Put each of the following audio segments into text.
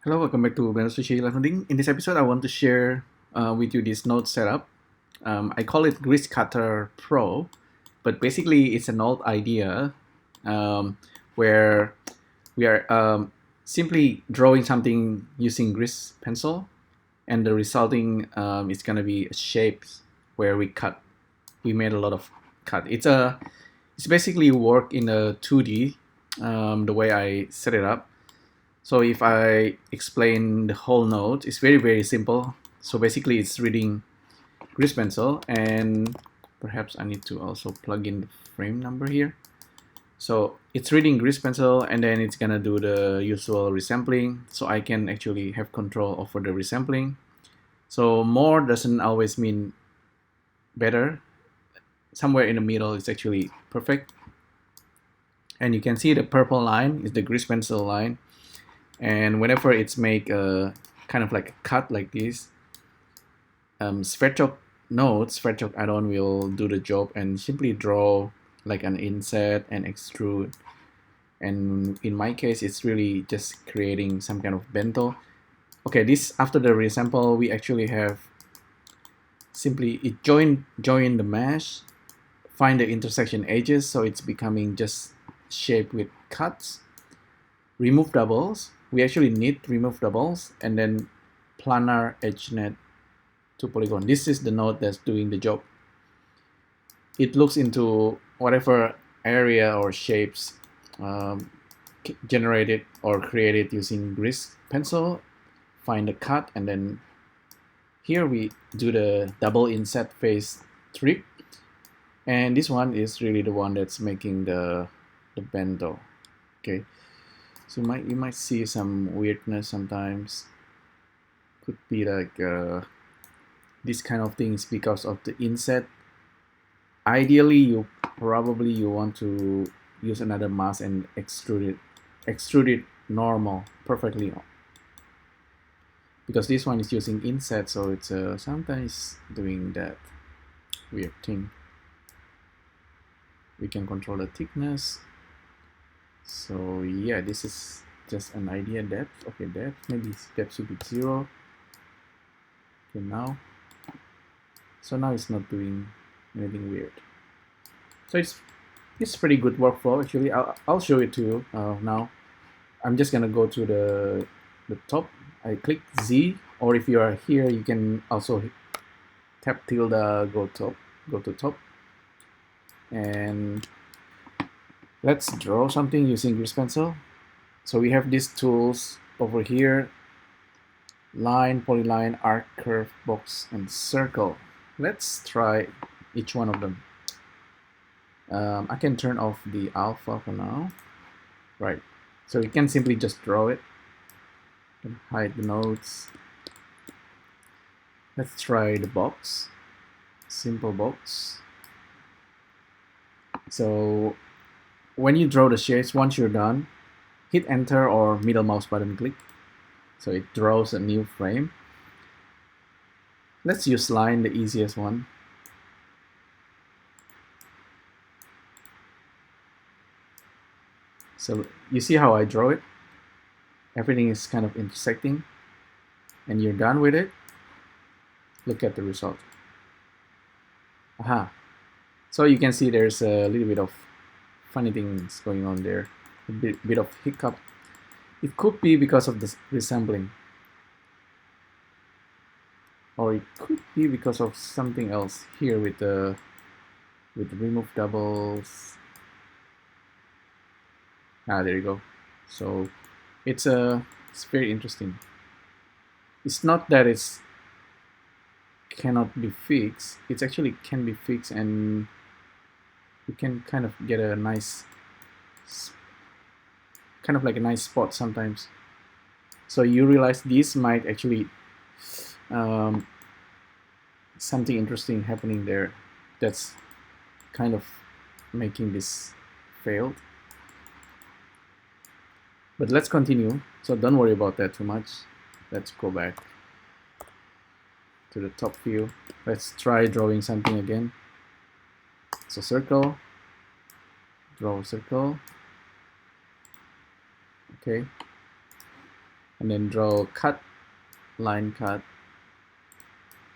Hello, welcome back to Bento Box LIVENODING. In this episode, I want to share with you this node setup. I call it Grease Cutter Pro, but basically it's an old idea where we are simply drawing something using grease pencil, and the resulting is gonna be shapes where we cut. We made a lot of cut. It's basically work in a 2D the way I set it up. So if I explain the whole node, it's very simple. So basically it's reading grease pencil, and perhaps I need to also plug in the frame number here. So it's reading grease pencil, and then it's gonna do the usual resampling, so I can actually have control over the resampling. So more doesn't always mean better. Somewhere in the middle is actually perfect. And you can see the purple line is the grease pencil line. And whenever it's make a kind of like a cut like this, Sverchok Sverchok add-on will do the job and simply draw like an inset and extrude. And in my case, it's really just creating some kind of bento. Okay, this after the resample, we actually have simply it join the mesh, find the intersection edges, so it's becoming just shape with cuts. Remove doubles. We actually need remove doubles, and then planar edge net to polygon. This is the node that's doing the job. It looks into whatever area or shapes generated or created using grease pencil, find the cut, and then here we do the double inset face trick. And this one is really the one that's making the bento. Okay. So you might see some weirdness sometimes. Could be like this kind of things because of the inset. Ideally, you want to use another mask and extrude it normal perfectly. Because this one is using inset, so it's sometimes doing that weird thing. We can control the thickness. So yeah, this is just an idea. Depth, okay, depth, maybe depth should be 0. Okay, now, so now it's not doing anything weird. So it's pretty good workflow actually. I'll show it to you now. I'm just gonna go to the top. I click Z, or if you are here, you can also tap tilde, go to top, and let's draw something using grease pencil. So we have these tools over here: line, polyline, arc, curve, box, and circle. Let's try each one of them. I can turn off the alpha for now. Right. So you can simply just draw it and hide the nodes. Let's try the box. Simple box. So when you draw the shapes, once you're done, hit enter or middle mouse button click. So it draws a new frame. Let's use line, the easiest one. So you see how I draw it? Everything is kind of intersecting, and you're done with it. Look at the result. Aha. So you can see there's a little bit of funny things going on there. A bit of hiccup. It could be because of the resampling. Or it could be because of something else here with the remove doubles. There you go. So it's very interesting. It's not that it's cannot be fixed. It actually can be fixed, and you can kind of get a nice, kind of like a nice spot sometimes. So you realize this might actually something interesting happening there that's kind of making this failed. But let's continue. So don't worry about that too much. Let's go back to the top view. Let's try drawing something again. So circle, draw a circle. Okay. and then draw cut, line cut,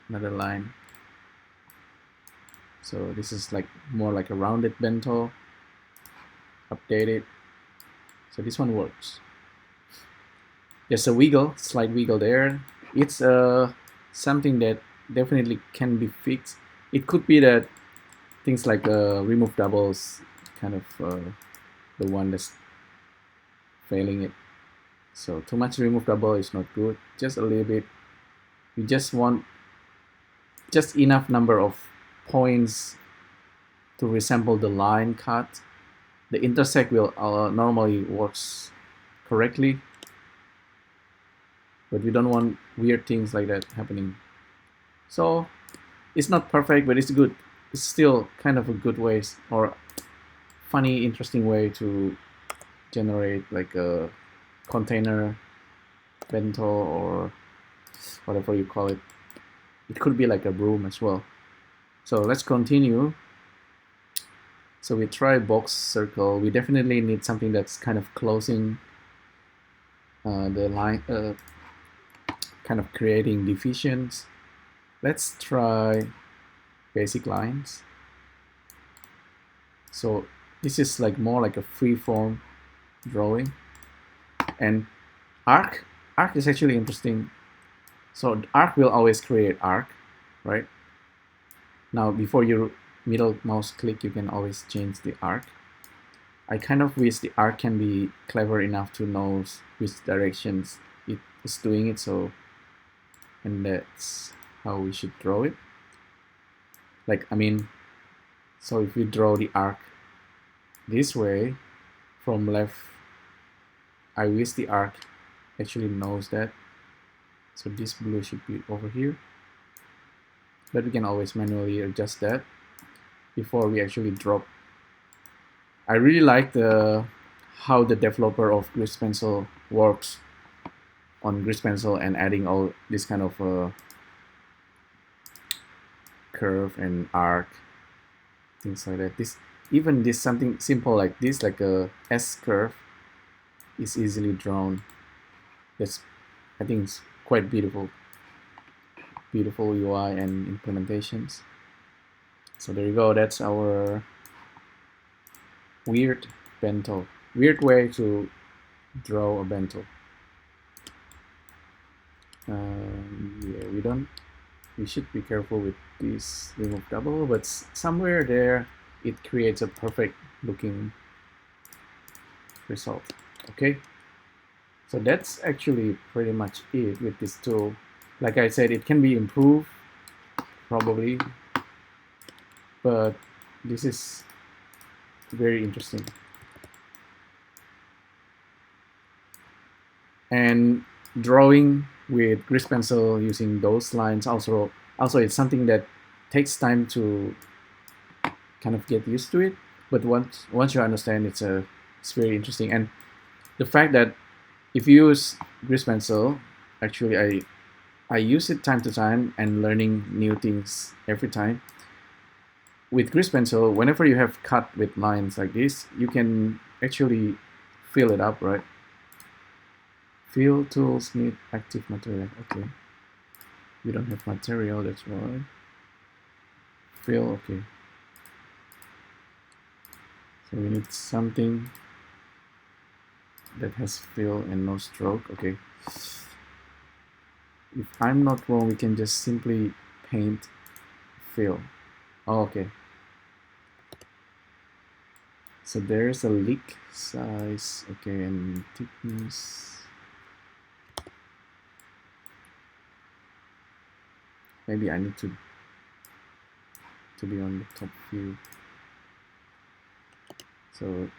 another line. So this is like more like a rounded bento. Update it. So this one works. There's a wiggle, slight wiggle there. It's something that definitely can be fixed. It could be that things like remove doubles kind of the one that's failing it. So too much remove double is not good. Just a little bit. You just want just enough number of points to resemble the line cut. The intersect will normally works correctly, but we don't want weird things like that happening. So it's not perfect, but it's good. It's still kind of a good way or funny, interesting way to generate like a container bento or whatever you call it. It could be like a broom as well. So let's continue. So we try box circle. We definitely need something that's kind of closing the line, kind of creating divisions. Let's try basic lines. So this is like more like a free form drawing. And arc is actually interesting. So arc will always create arc, right? Now before you middle mouse click, you can always change the arc. I kind of wish the arc can be clever enough to know which directions it is doing it. So, and that's how we should draw it. Like, I mean, so if we draw the arc this way from left, I wish the arc actually knows that. So this blue should be over here, but we can always manually adjust that before we actually drop. I really like how the developer of Grease Pencil works on Grease Pencil and adding all this kind of curve and arc, things like that. Even this something simple like this, like a S curve, is easily drawn. I think it's quite beautiful UI and implementations. So there you go. That's our weird bento. Weird way to draw a bento. Yeah, we should be careful with this remove double, but somewhere there it creates a perfect looking result. Okay, so that's actually pretty much it with this tool. Like I said, it can be improved probably, but this is very interesting. And drawing with grease pencil using those lines also it's something that takes time to kind of get used to it, but once you understand, it's very interesting. And the fact that if you use grease pencil, actually I use it time to time and learning new things every time. With grease pencil, whenever you have cut with lines like this, you can actually fill it up, right? Fill tools need active material. Okay, we don't have material, that's why. Fill, okay. So we need something that has fill and no stroke. Okay. If I'm not wrong, we can just simply paint fill. Oh, okay. So there's a leak size, okay, and thickness. Maybe I need to be on the top view. So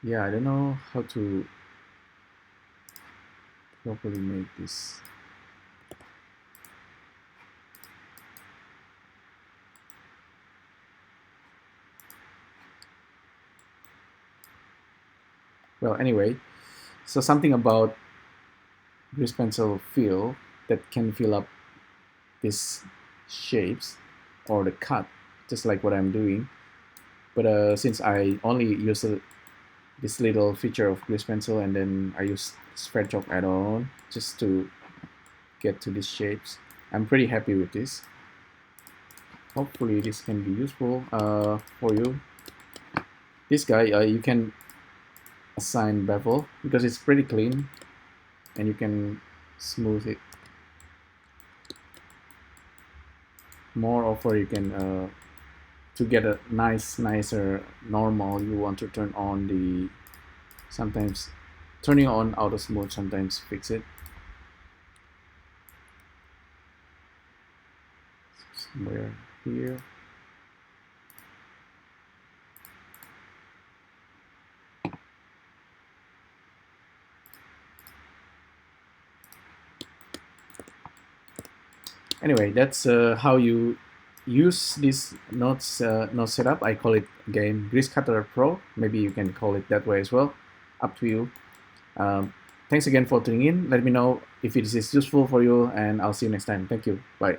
yeah, I don't know how to properly make this. Well, anyway, so something about grease pencil fill that can fill up these shapes or the cut, just like what I'm doing. But since I only use this little feature of grease pencil, and then I use Sverchok add-on just to get to these shapes. I'm pretty happy with this. Hopefully this can be useful for you. This guy, you can assign bevel because it's pretty clean, and you can smooth it. Moreover, you can to get a nicer normal, you want to turn on the, sometimes turning on auto smooth sometimes fix it. Somewhere here. Anyway, that's how you use this node setup. I call it again Grease Cutter Pro. Maybe you can call it that way as well. Up to you. Thanks again for tuning in. Let me know if it is useful for you, and I'll see you next time. Thank you. Bye.